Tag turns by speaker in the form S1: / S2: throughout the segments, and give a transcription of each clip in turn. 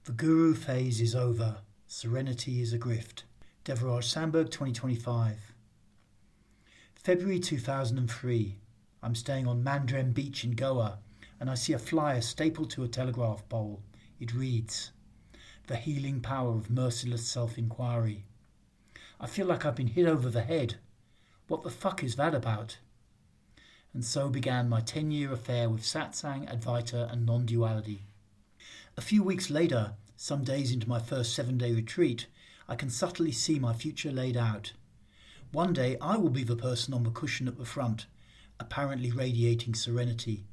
S1: The guru phase is over. Serenity is a grift. Devaraj Sandberg, 2025. February 2003. I'm staying on Mandrem Beach in Goa and I see a flyer stapled to a telegraph pole. It reads, "The healing power of merciless self-inquiry." I feel like I've been hit over the head. What the fuck is that about? And so began my 10-year affair with satsang, Advaita and non-duality. A few weeks later, some days into my first 7-day retreat, I can subtly see my future laid out. One day I will be the person on the cushion at the front, apparently radiating serenity.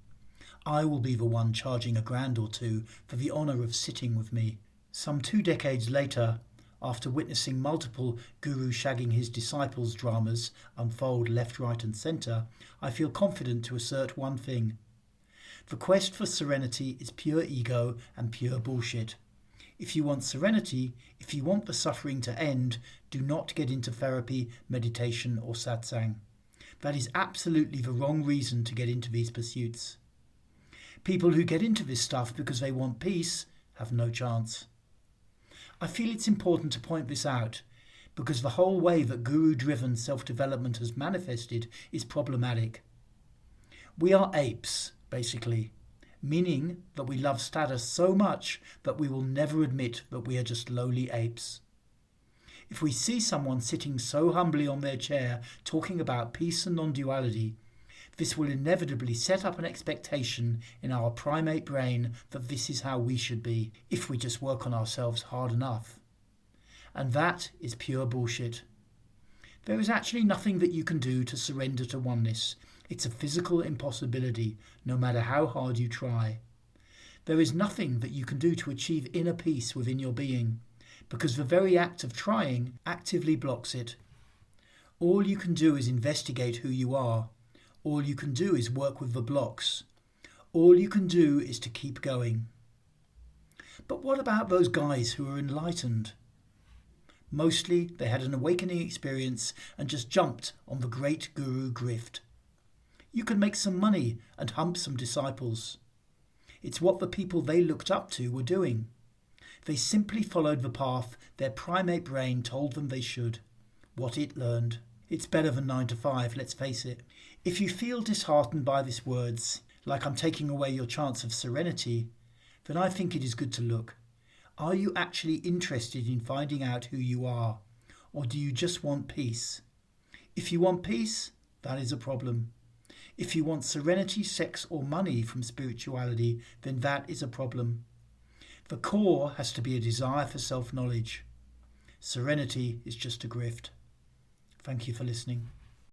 S1: I will be the one charging $1,000 or $2 for the honour of sitting with me. Some 2 decades later, after witnessing multiple guru shagging his disciples dramas unfold left, right and centre, I feel confident to assert one thing. The quest for serenity is pure ego and pure bullshit. If you want serenity, if you want the suffering to end, do not get into therapy, meditation or satsang. That is absolutely the wrong reason to get into these pursuits. People who get into this stuff because they want peace have no chance. I feel it's important to point this out because the whole way that guru-driven self-development has manifested is problematic. We are apes, basically, meaning that we love status so much that we will never admit that we are just lowly apes. If we see someone sitting so humbly on their chair talking about peace and non-duality, this will inevitably set up an expectation in our primate brain that this is how we should be, if we just work on ourselves hard enough. And that is pure bullshit. There is actually nothing that you can do to surrender to oneness. It's a physical impossibility, no matter how hard you try. There is nothing that you can do to achieve inner peace within your being, because the very act of trying actively blocks it. All you can do is investigate who you are. All you can do is work with the blocks. All you can do is to keep going. But what about those guys who are enlightened? Mostly they had an awakening experience and just jumped on the great guru grift. You could make some money and hump some disciples. It's what the people they looked up to were doing. They simply followed the path their primate brain told them they should, what it learned. It's better than 9 to 5, let's face it. If you feel disheartened by these words, like I'm taking away your chance of serenity, then I think it is good to look. Are you actually interested in finding out who you are, or do you just want peace? If you want peace, that is a problem. If you want serenity, sex or money from spirituality, then that is a problem. The core has to be a desire for self-knowledge. Serenity is just a grift. Thank you for listening.